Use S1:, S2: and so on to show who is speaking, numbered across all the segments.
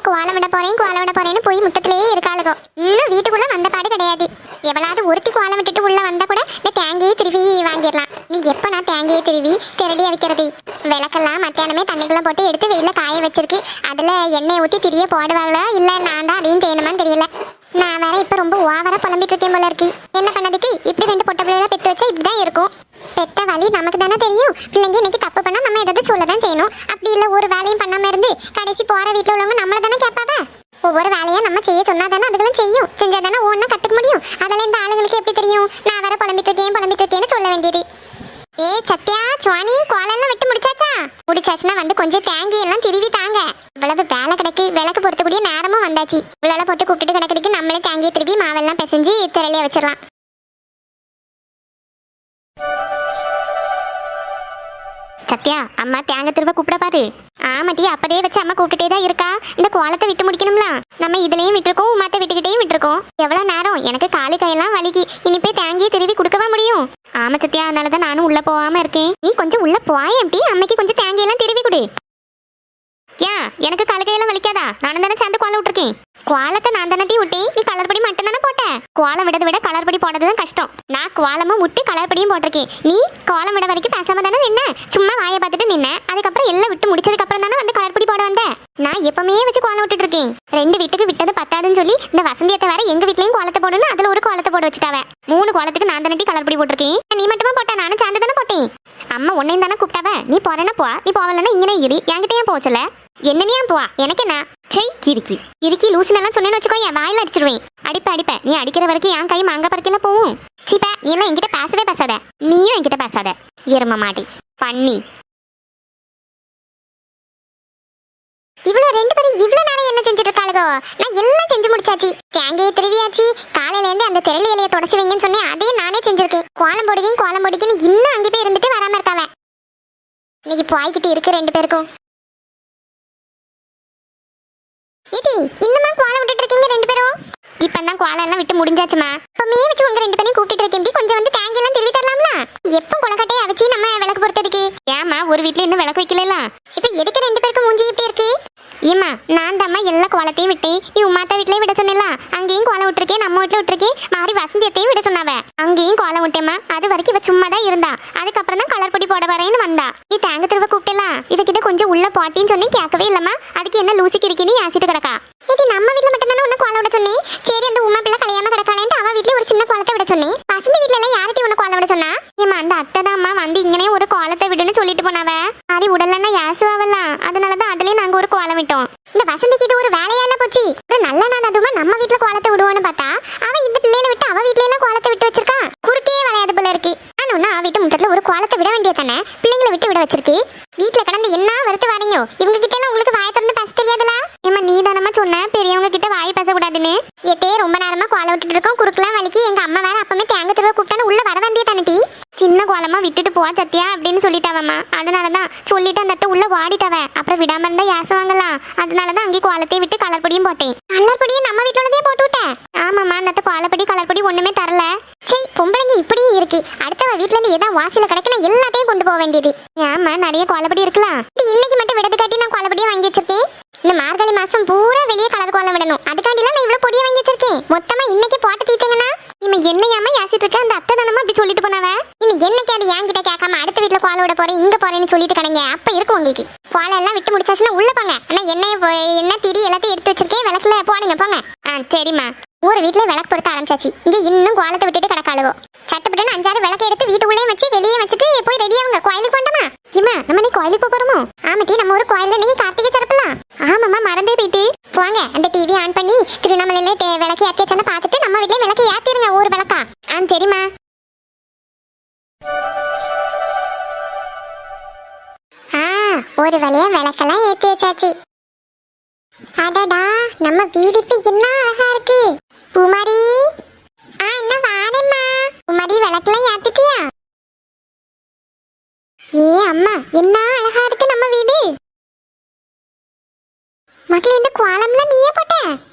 S1: கோலம் விட போறேன்னு போய் முத்தத்திலேயே இருக்காளுகோ. இன்னும் வீட்டுக்குள்ள வந்த பாடு கிடையாது. எவளாவது ஒருத்தி கோலம் விட்டுட்டு உள்ள வந்தா கூட இந்த தேங்கையை திருவி வாங்கிடலாம். நீ எப்ப நான் தேங்கையை திருவி திரளிய வைக்கிறது? விளக்கெல்லாம் மத்தியானமே தண்ணிக்குள்ள போட்டு எடுத்து வெயில காய வச்சிருக்கு. அதுல எண்ணெய் ஊத்தி திரிய போடுவாங்களா இல்ல நான் தான் அதையும் செய்யணுமான்னு தெரியல. நான் வேற இப்ப ரொம்ப ஓவரா புலம்பிட்டு இருக்கேன் போல இருக்கு. என்ன பண்ணதுக்கு? இப்படி 2 பொட்ட பிள்ளைகளை பெற்று வச்சா இப்படிதான் இருக்கும். பெத்த வழி நமக்கு தானே தெரியும். பிள்ளைங்க இன்னைக்கு தப்பு பண்ணா நம்ம ஏதாவது சொல்லதான் செய்யணும். அப்படி இல்ல ஒரு வேலையும் பண்ணாம இருந்து கடைசி போற வீட்டுல உள்ளவங்க நம்மள தானே கேட்பாவ. ஒவ்வொரு வேலையா நம்ம செய்ய சொன்னா தானே அதுகளும் செய்யும். செஞ்சா தானே ஒன்னா கத்துக்க முடியும். அதெல்லாம் இந்த ஆளுங்களுக்கு எப்படி தெரியும்? நான் வேற புலம்பிட்டு இருக்கேன்னு சொல்ல வேண்டியது. ஏ சத்யா, சுவாணி, கோலெல்லாம் விட்டு முடிச்சாச்சா? முடிச்சாச்சுன்னா வந்து கொஞ்சம் தேங்கி எல்லாம் திருவி தாங்க. இவ்வளவு வேலை கிடக்கு. விளக்கு பொறுத்தக்கூடிய நேரமும் வந்தாச்சு. இவ்வளவு போட்டு கூப்பிட்டு கிடக்குறதுக்கு நம்மளே தேங்கியை திருவி மாவெல்லாம் பிசைஞ்சு திரளிய வச்சிடலாம். சத்யா, அம்மா தேங்க திருவ கூப்பிட பாரு. ஆமாட்டி, அப்பதே வச்சு அம்மா கூப்பிட்டுட்டே தான் இருக்கா. இந்த கோலத்தை விட்டு முடிக்கணும்ல. நம்ம இதுலயும் விட்டுருக்கோம், உமாத்த விட்டுக்கிட்டே விட்டுருக்கோம். எவ்வளவு நேரம்? எனக்கு காலு கையெல்லாம் வலிக்கு. இனி போய் தேங்கியை திருவி கொடுக்கவா முடியும்? ஆமா சத்யா, அதனாலதான் நானும் உள்ள போகாம இருக்கேன். நீ கொஞ்சம் உள்ள போயேன்டி. அம்மைக்கு கொஞ்சம் தேங்கையெல்லாம் திருவி கொடு. ஏன் எனக்கு கழுகையெல்லாம் வலிக்காதா? நானும் தானே சேர்ந்து கோலம் விட்டுருக்கேன். கோலத்தை நான் தானே விட்டேன். நீ கலர் பொடி மட்டும் தானே போட்ட. கோலம் விடதை விட கலர் பொடி போடுறதுதான் கஷ்டம். நான் கோலமும் விட்டு கலர் பொடியும் போட்டிருக்கேன். நீ கோலம் விட வரைக்கும் பேசாம தானே நின்ன. சும்மா வாயை பார்த்துட்டு நின்ன. அதுக்கப்புறம் எல்லாம் விட்டு முடிச்சதுக்கு அப்புறம் தானே வந்து கலர் பொடி போட வந்த. நான் எப்பவுமே வச்சு கோலம் விட்டுட்டு இருக்கேன். 2 வீட்டுக்கு விட்டது பத்தாதுன்னு சொல்லி இந்த வசந்தியத்தை வேற எங்க வீட்லயும் கோலத்தை போடணும். அதுல ஒரு கோலத்தை போட வச்சுட்டாவ. 3 கோலத்துக்கு நான் தானே கலர் பொடி போட்டிருக்கேன். நீ மட்டுமா போட்ட? நானும் சேர்ந்து தானே போட்டேன். அம்மா உன்னையும் தானே கூப்பிட்டாவ. நீ போறேன்னா போ. நீ போவலன்னா இங்கே இரு. என்கிட்ட ஏன் போச்சல? என்னனியா போவா? எனக்கு என்ன செய் கிறுக்கி லூசுனெல்லாம் சொன்னேன்னு வச்சுக்கோ, என் வாயில அடிச்சிருவேன். அடிப்ப நீ அடிக்கிற வரைக்கும் என் கை மாங்க பறிக்கல போவும். சீப்ப, நீ எல்லாம் என்கிட்ட பேசவே பேசாத. நீயும் என்கிட்ட பேசாத. எரும மாடி பண்ணி. இவ்வளவு 2 பேரும் இவ்வளவு நேரம் என்ன செஞ்சுட்டு இருக்காளுகோ? நான் எல்லாம் செஞ்சு முடிச்சாச்சு. தேங்கையை திருவியாச்சு. காலையில இருந்து அந்த திரளி இலையை தொடச்சு வைங்கன்னு சொன்னேன். அதையும் நானே செஞ்சிருக்கேன். கோலம் போடுகேன்னு இன்னும் அங்கே போய் இருந்துட்டு வராம இருக்காவ. இன்னைக்கு போய்கிட்டு இருக்கு 2 பேருக்கும். இது இன்னுமா கோலம் விட்டுட்டு இருக்கீங்க 2 பேரும்? இப்பதான் கோலம் எல்லாம் விட்டு முடிஞ்சாச்சுமா. இப்பமே வச்சு உங்க 2 பேரையும் கூப்பிட்டு இருக்கேன். கொஞ்சம் வந்து தேங்காய் எல்லாம் திருவி தரலாம்ல? எப்போ குளக்கட்டையை அவிச்சு நம்ம விளக்கு பொறுத்ததுக்கு? ஏமா ஒரு வீட்டுல இன்னும் விளக்கு வைக்கல. இப்ப எதுக்கு 2 பேருக்கு மூஞ்சி இப்படி இருக்கு? ஏமா நான் தாம்மா எல்லா கோலத்தையும் விட்டேன். நீ உமாத்தா வீட்லயே விட சொன்னல. அங்கேயும் கோலம் விட்டுருக்கேன். நம்ம வீட்டுல விட்டுருக்கேன். மாறி வசந்தியத்தையும் விட சொன்னாவ. அங்கேயும் கோலம் விட்டேம்மா. அது வரைக்கும் இவ சும்மா தான் இருந்தா. அதுக்கப்புறம் தான் கலர் பொடி போட வரேன்னு வந்தா. நீ தேங்க திருவ கூப்பிட்டலாம். இவகிட்ட கொஞ்சம் உள்ள போட்டின்னு சொன்னேன். கேட்கவே இல்லம்மா. அதுக்கு என்ன லூசிக்கு இருக்கீன்னு யாசிட்டு கிடக்கா. இது நம்ம வீட்டுல மட்டும் தானே உன்ன கோலம் விட சொன்னேன். சரி, அந்த உமா பிள்ளை கல்யாணம் கிடக்காளேன்ட்டு அவ வீட்டுல ஒரு சின்ன கோலத்தை விட சொன்னேன். வசந்தி வீட்டுல எல்லாம் யார்கிட்ட உன்ன கோலம் விட சொன்னா? ஏமா அந்த அத்தை தான்மா வந்து இங்கனே ஒரு கோலத்தை விடுன்னு சொல்லிட்டு போனாவ. மாதிரி உடலன்னா யாசுவாவலாம். அதனாலதான் அதுலயே நாங்க ஒரு கோலம் விட்டோம். இந்த வசந்திக்கு இது ஒரு வேலையால போச்சு. ஒரு நல்ல நாள் அதுமா நம்ம வீட்டுல கோலத்தை விடுவோன்னு பார்த்தா அவ இந்த பிள்ளையில விட்டு அவ வீட்டுல எல்லாம் கோலத்தை விட்டு வச்சிருக்கா. குறுக்கே வளையாது போல இருக்கு. ஆனா அவ வீட்டு முற்றத்துல ஒரு கோலத்தை விட வேண்டியது தானே. பிள்ளைங்களை விட்டு விட வச்சிருக்கு. வீட்டுல கடந்து என்ன வருத்து வாரீங்க? இவங்க கிட்ட எல்லாம் உங்களுக்கு வாயை திறந்து பேச தெரியாதுல? ஏமா நீ தானமா சொன்ன பெரியவங்க கிட்ட வாய் பேசக்கூடாதுன்னு. எத்தே ரொம்ப நேரமா கோலம் விட்டுட்டு இருக்கோம். குறுக்கெல்லாம் வலிக்கு. எங்க அம்மா வேற அப்பமே தேங்க திருவ கூப்பிட்டான்னு உள்ள வர வேண்டிய தானே. சின்ன கோலமா விட்டுட்டு போவா சத்தியா அப்படின்னு சொல்லிட்டாவம்மா. அதனாலதான் சொல்லிட்டு அந்த அத்தை உள்ள வாடிட்டாவ. அப்புறம் விடாம இருந்தா யாசுவாங்கலாம். அதனாலதான் அங்கே கோலத்தை விட்டு கலர் பொடியும் போட்டேன். கலர் பொடியும் நம்ம வீட்டோடதே போட்டு விட்டேன். ஆமாம்மா, அந்த கோலப்பொடி கலர் பொடி ஒண்ணுமே தரல. சரி, பொம்பளைங்க இப்படியே இருக்கு. அடுத்தவ வீட்டுல இருந்து ஏதாவது வாசில கிடைக்கணும் எல்லாத்தையும் கொண்டு போக வேண்டியது. ஆமா, நிறைய கோலப்பொடி இருக்கலாம். இன்னைக்கு மட்டும் விடது காட்டி நான் கோலப்பொடியை வாங்கி வச்சிருக்கேன். இந்த மார்கழி மாசம் பூரா வெளியே கலர் கோலம் விடணும். அதுக்காண்டிலாம் நான் இவ்வளவு பொடியை வாங்கி வச்சிருக்கேன். மொத்தமா இன்னைக்கு போட்டு தீத்தீங்கன்னா இவன் என்னையாம யாசிட்டு இருக்க. அந்த அத்தை தானமா அப்படி சொல்லிட்டு போனவ. இனி என்னைக்கு அது என்கிட்ட கேட்காம அடுத்த வீட்டுல கோலம் விட போறேன் இங்க போறேன்னு சொல்லிட்டு கடங்க. அப்ப இருக்கும் உங்களுக்கு. கோலம் எல்லாம் விட்டு முடிச்சாச்சுன்னா உள்ள போங்க. ஆனா என்ன திரி எல்லாத்தையும் எடுத்து வச்சிருக்கேன். விளக்குல போடுங்க போங்க. சரிம்மா. ஒரு வீட்டுல விளக்கு பொறுத்த ஆரம்பிச்சாச்சு. இங்க இன்னும் கோலத்தை விட்டுட்டு கிடக்காளுவோ. சட்டப்பட்டு 5-6 விளக்கு எடுத்து வீட்டுக்குள்ளே வச்சு வெளியே வச்சுட்டு போய் ரெடியாவுங்க. கோயிலுக்கு வந்தோமா? இம்மா நம்ம நீ கோயிலுக்கு போறோமோ? ஆமாட்டி, நம்ம ஒரு கோயில்ல நீங்க கார்த்திகை சிறப்பலாம். ஆமாம்மா, மறந்தே போயிட்டு போங்க. அந்த டிவி ஆன் பண்ணி திருவண்ணாமலையில விளக்கு ஏற்றியாச்செல்லாம் பார்த்துட்டு நம்ம வீட்டுல விளக்கு ஏத்திருங்க. ஒரு விளக்கா? சரிம்மா. ஒரு வழியா விளக்கெல்லாம் ஏற்றி வச்சாச்சு. அடடா, நம்ம வீடு இப்ப என்ன அழகா இருக்கு. பூமாரி, என்ன வாரேம்மா. பூமாரி, விளக்கெல்லாம் ஏத்துட்டியா? ஏ அம்மா, என்ன அழகா இருக்கு நம்ம வீடு. மக்கள், இந்த கோலம்லாம் நீயே போட்ட?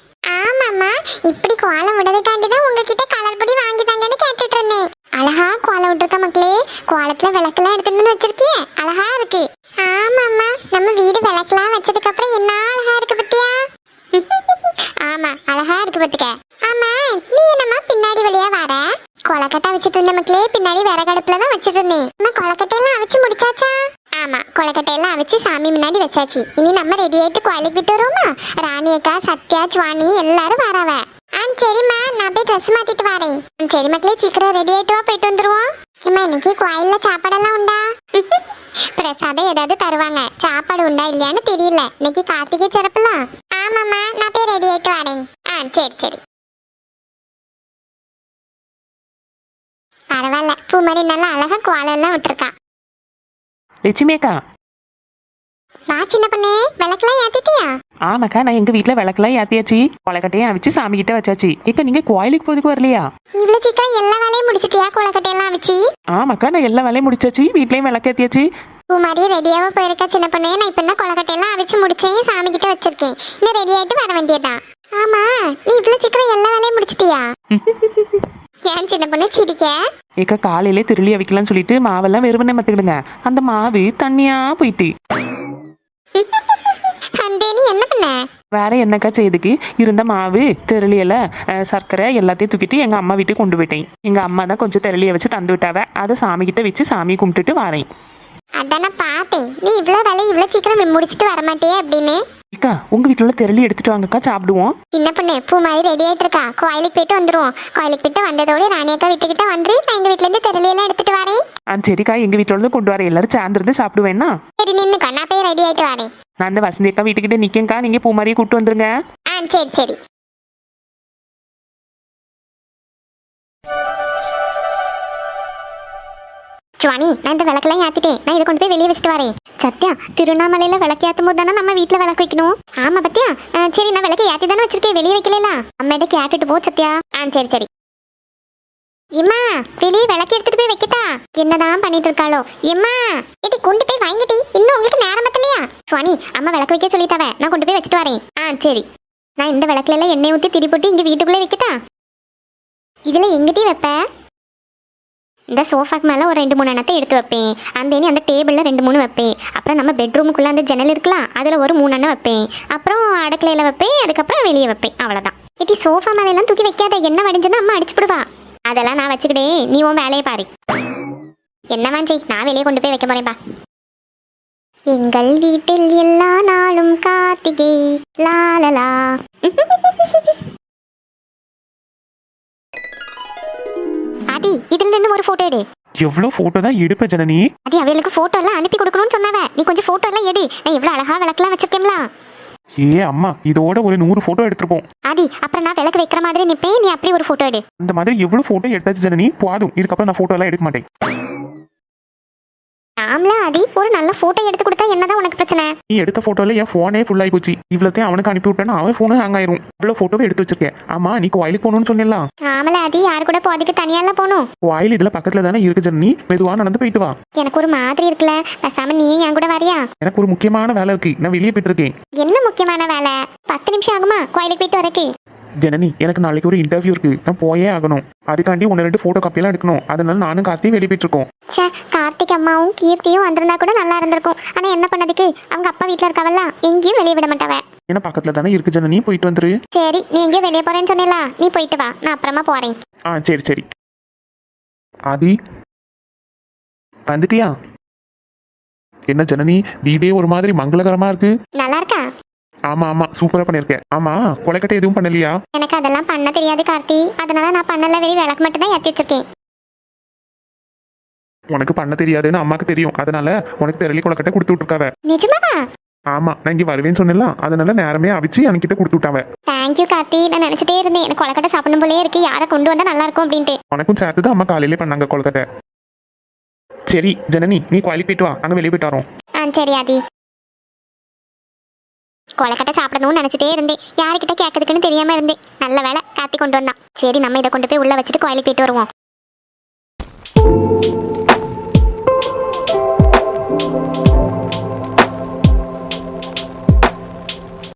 S1: ஆமாம்மா, இப்படி கோலம் விடுறதுக்காண்டிதான் உங்ககிட்ட கலர் பொடி வாங்கி தாங்கன்னு கேட்டுட்டு இருந்தேன். அழகா கோலம் விட்டுருக்க மக்களே. கோலத்துல விளக்கெல்லாம் எடுத்துட்டு வந்து வச்சிருக்கியே, அழகா இருக்கு. ஆமாம்மா, நம்ம வீடு விளக்கெல்லாம் வச்சதுக்கு அப்புறம் என்ன அழகா இருக்கு பத்தியா. அவிச்சிட்டு இருந்த மக்களே, பின்னாடி விறகடுப்புல தான் வச்சிட்டு இருந்தேன். நம்ம கொலக்கட்டையெல்லாம் அவிச்சு முடிச்சாச்சா? ஆமா, கொலக்கட்டையெல்லாம் அவிச்சு சாமி முன்னாடி வச்சாச்சு. இனி நம்ம ரெடி ஆயிட்டு கோயிலுக்கு விட்டு வருவோமா? ராணி அக்கா, சத்யா, சுவாணி எல்லாரும் வரவ. சரிம்மா, நான் போய் ட்ரெஸ் மாத்திட்டு வரேன். சரி மக்களே, சீக்கிரம் ரெடி ஆயிட்டு வா, போயிட்டு வந்துருவோம். அம்மா, இன்னைக்கு கோயில்ல சாப்பாடெல்லாம் உண்டா? பிரசாதம் ஏதாவது தருவாங்க, சாப்பாடு உண்டா இல்லையான்னு தெரியல. இன்னைக்கு கார்த்திகை சிறப்புலாம். ஆமாம்மா, நான் போய் ரெடி ஆயிட்டு வரேன். சரி சரி. பரவாயில்ல, பூமாரி நல்லா அழகா கோலெல்லாம் விட்டுருக்கா.
S2: லட்சுமியக்கா,
S1: வா சின்ன பொண்ணே, விளக்கெல்லாம் ஏத்திட்டியா?
S2: ஆமாக்கா, நான் எங்க வீட்டுல விளக்கெல்லாம் ஏத்தியாச்சு, கொலக்கட்டையும் அவிச்சு சாமி கிட்ட வச்சாச்சு. ஏக்கா, நீங்க கோயிலுக்கு போதுக்கு வரலையா?
S1: இவ்வளவு சீக்கிரம் எல்லா வேலையும் முடிச்சிட்டியா? கொலக்கட்டையெல்லாம் அவிச்சு?
S2: ஆமாக்கா, நான் எல்லா வேலையும் முடிச்சாச்சு, வீட்லயும் விளக்கு ஏத்தியாச்சு.
S1: பூமாரி ரெடியாவா போயிருக்கா சின்ன பொண்ணே. நான் இப்ப தான் கொலக்கட்டையெல்லாம் அவிச்சு முடிச்சேன், சாமி கிட்ட வச்சிருக்கேன். இன்னும் ரெடி ஆயிட்டு வர வேண்டியதான். ஆமா, நீ இவ்வளவு சீக்கிரம் எல்லா வேலையும் முடிச்சிட்டியா? ஏன் சின்ன பொண்ணு சிரிக்க?
S2: ஏக்கா, காலையிலே திருளி அவிக்கலாம்னு சொல்லிட்டு மாவெல்லாம் வெறுமனே மத்துக்கிடுங்க, அந்த மாவு தண்ணியா போயிட்டு.
S1: நீ என்ன பண்ண?
S2: வேற என்னக்கா செய்யுதுக்கு இருந்த மாவு தெருளியல சர்க்கரை எல்லாத்தையும் தூக்கிட்டு எங்க அம்மா வீட்டுக்கு கொண்டு போயிட்டேன். எங்க அம்மா தான் கொஞ்சம் தெருளிய வச்சு தந்து விட்டாவ, அதை சாமி கிட்ட வச்சு சாமி கும்பிட்டுட்டு வரேன்.
S1: அதான பார்த்தேன், நீ இவ்வளவு வேலையை இவ்வளவு சீக்கிரம் முடிச்சிட்டு வர மாட்டியே அப்படின்னு.
S2: அக்கா, உங்க வீட்டுல உள்ள தெருளி எடுத்துட்டு வாங்கக்கா, சாப்பிடுவோம்.
S1: சின்ன பொண்ணு, பூ மாதிரி ரெடி ஆயிட்டு இருக்கா, கோயிலுக்கு போயிட்டு வந்துருவோம். கோயிலுக்கு போயிட்டு வந்ததோட ராணியக்கா வீட்டுக்கிட்ட வந்து நான் எங்க வீட்டுல இருந்து தெருளி எல்லாம் எடுத்துட்டு வரேன்.
S2: சரிக்கா, எங்க வீட்டுல இருந்து கொண்டு வரேன், எல்லாரும் சேர்ந்துருந்து சாப்பிடுவேன்னா.
S1: சரி நின்னுக்கா, நான் போய் ரெடி ஆயிட்டு வரேன்.
S2: நான் அந்த வசந்தி அக்கா வீட்டுக்கிட்ட நிக்கேங்க்கா, நீங்க பூ மாதிரியே கூப்பிட்டு வந்துருங்க.
S1: சரி சரி. சுவாணி, நான் இந்த விளக்கெல்லாம் ஏத்திட்டேன், நான் இதை கொண்டு போய் வெளியே வச்சுட்டு வரேன். சத்யா, திருவண்ணாமலையில விளக்கு ஏற்றும் போது தானே நம்ம வீட்டுல விளக்கு வைக்கணும். ஆமா பத்தியா? சரி, நான் விளக்கு ஏத்தி தானே வச்சிருக்கேன், வெளியே வைக்கலாம். அம்மாட்ட கேட்டுட்டு போ சத்யா. சரி சரி. இம்மா, வெளியே விளக்கு எடுத்துட்டு போய் வைக்கட்டா? என்னதான் பண்ணிட்டு இருக்காளோ. இம்மா, இடி கொண்டு போய் வாங்கிட்டி, இன்னும் உங்களுக்கு நேரம் பத்தலையா? சுவாணி, அம்மா விளக்கு வைக்க சொல்லிட்டாவ, நான் கொண்டு போய் வச்சுட்டு வரேன். சரி. நான் இந்த விளக்குல எல்லாம் எண்ணெய் ஊற்றி திரி போட்டு இங்க வீட்டுக்குள்ளே வைக்கட்டா? இதுல எங்கிட்டையும் வைப்ப? இந்த சோஃபாக்கு மேலே ஒரு 2-3 எண்ணத்தை எடுத்து வைப்பேன். அந்த டேபிளில் 2-3 வைப்பேன். அப்புறம் நம்ம பெட்ரூமுக்குள்ளே அந்த ஜன்னல் இருக்கலாம், அதில் ஒரு 3 எண்ணெய் வைப்பேன். அப்புறம் அடுக்கலையில் வைப்பேன், அதுக்கப்புறம் வெளியே வைப்பேன். அவ்வளோதான். இட்டி சோஃபா மேலெல்லாம் தூக்கி வைக்காத, எண்ணெய் வடிஞ்சுன்னா அம்மா அடிச்சுடுவா. அதெல்லாம் நான் வச்சுக்கிட்டேன், நீ உன் வேலையை பாரு. என்னவா செய், நான் வெளியே கொண்டு போய் வைக்க போறேன்பா. எங்கள் வீட்டில் எல்லா நாளும் கார்த்திகை லாலலா. அடி, இதுல இருந்து ஒரு போட்டோ எடு.
S2: எவ்வளவு போட்டோ தான் எடுப்ப ஜனனி?
S1: அடி, அவளுக்கு போட்டோ எல்லாம் அனுப்பி கொடுக்கணும்னு சொன்னாவ, நீ கொஞ்சம் போட்டோ எல்லாம் எடு. நான் எவ்வளவு அழகா விளக்கெல்லாம் வச்சிருக்கேன்ல.
S2: அம்மா, இதோட ஒரு 100 போட்டோ எடுத்துருப்போம்.
S1: அடி, அப்புறம் நான் விளக்கு வைக்கிற மாதிரி நிப்பேன், நீ அப்படி ஒரு போட்டோ எடு.
S2: இந்த மாதிரி எவ்வளவு போட்டோ எடுத்தாச்சு ஜனனி, போதும். இதுக்கப்புறம் நான் போட்டோ எல்லாம் எடுக்க மாட்டேன்.
S1: ஆம்ல அடி, ஒரு நல்ல போட்டோ எடுத்து கொடுத்தா என்னதான் உனக்கு பிரச்சனை?
S2: நீ எடுத்த போட்டோல என் போனே ஃபுல் ஆகி போச்சு. இவ்வளோத்தையும் அவனுக்கு அனுப்பி விட்டேன்னா அவன் போனும் ஹேங் ஆயிரும். இவ்வளவு போட்டோவை எடுத்து வச்சிருக்கேன். ஆமா, நீ கோயிலுக்கு போகணும்னு சொன்னேன்லாம்.
S1: ஆமல அடி, யாரு கூட போறதுக்கு தனியால போகணும்?
S2: கோயில் இதுல பக்கத்துல தானே இருக்கு ஜனனி, மெதுவா நடந்து போயிட்டு வா.
S1: எனக்கு ஒரு மாதிரி இருக்குல்ல, பேசாம நீ என் கூட வரியா?
S2: எனக்கு ஒரு முக்கியமான வேலை இருக்கு, நான் வெளியே போயிட்டு இருக்கேன்.
S1: என்ன முக்கியமான வேலை? 10 நிமிஷம் ஆகுமா கோயிலுக்கு போயிட்டு வரக்கு?
S2: ஜனனி, எனக்கு நாளைக்கு ஒரு இன்டர்வியூ இருக்கு, நான் போயே ஆகணும். அதுக்காண்டி 1-2 போட்டோ காப்பியெல்லாம் எடுக்கணும். அதனால நானும் கார்த்தியும் வெளியே போயிட்டு இருக்கோம்.
S1: கார்த்திக் அம்மாவும் கீர்த்தியும் வந்திருந்தா கூட நல்லா இருந்திருக்கும். ஆனா என்ன பண்ணதுக்கு, அவங்க அப்பா வீட்டுல இருக்கவல்ல, எங்கேயும் வெளியே விட மாட்டாவ.
S2: ஏன்னா பக்கத்துல தானே இருக்கு ஜனனி, போயிட்டு வந்துரு.
S1: சரி, நீ எங்கேயும் வெளியே போறேன்னு சொன்னீங்களா, நீ போயிட்டு வா, நான் அப்புறமா போறேன்.
S2: சரி சரி. ஆதி, வந்துட்டியா? என்ன ஜனனி, வீடே ஒரு மாதிரி மங்களகரமா இருக்கு.
S1: நல்லா இருக்கா?
S2: ஆமா ஆமா, சூப்பரா பண்ணிருக்கேன். ஆமா, கொலைக்கட்டை எதுவும் பண்ணலையா?
S1: எனக்கு அதெல்லாம் பண்ண தெரியாது கார்த்தி, அதனால நான் பண்ணல, வெளியே விளக்கு மட்டும் தான் ஏத்தி வச்சிருக்கேன்.
S2: உனக்கு பண்ண தெரியாதுன்னு அம்மாக்கு தெரியும், அதனால உனக்கு தெரியல கொலைக்கட்டை கொடுத்து விட்டுருக்காவ.
S1: நிஜமாவா?
S2: ஆமா, நான் இங்க வருவேன்னு சொன்னேன்ல, அதனால நேரமே அவிச்சு என்கிட்ட கொடுத்து விட்டாவ.
S1: தேங்க்யூ கார்த்தி, நான் நினைச்சிட்டே இருந்தேன் எனக்கு கொலைக்கட்டை சாப்பிடணும் போலே இருக்கு, யாரை கொண்டு வந்தா நல்லா இருக்கும் அப்படின்ட்டு.
S2: உனக்கும் சேர்த்து தான் அம்மா காலையிலே பண்ணாங்க கொலைக்கட்டை. சரி ஜனனி, நீ கோயிலுக்கு போயிட்டு வா, அங்க வெளியே போயிட்டு வரோம்.
S1: சரி ஆதி. கொலைக்கட்டை சாப்பிடணும்னு நினைச்சிட்டே இருந்தேன், யாருக்கிட்ட கேட்கறதுக்குன்னு தெரியாம இருந்தேன். நல்ல வேலை கார்த்தி கொண்டு வந்தான். சரி, நம்ம இதை கொண்டு போய் உள்ள வச்சுட்டு கோயிலுக்கு போயிட்டு வருவோம்.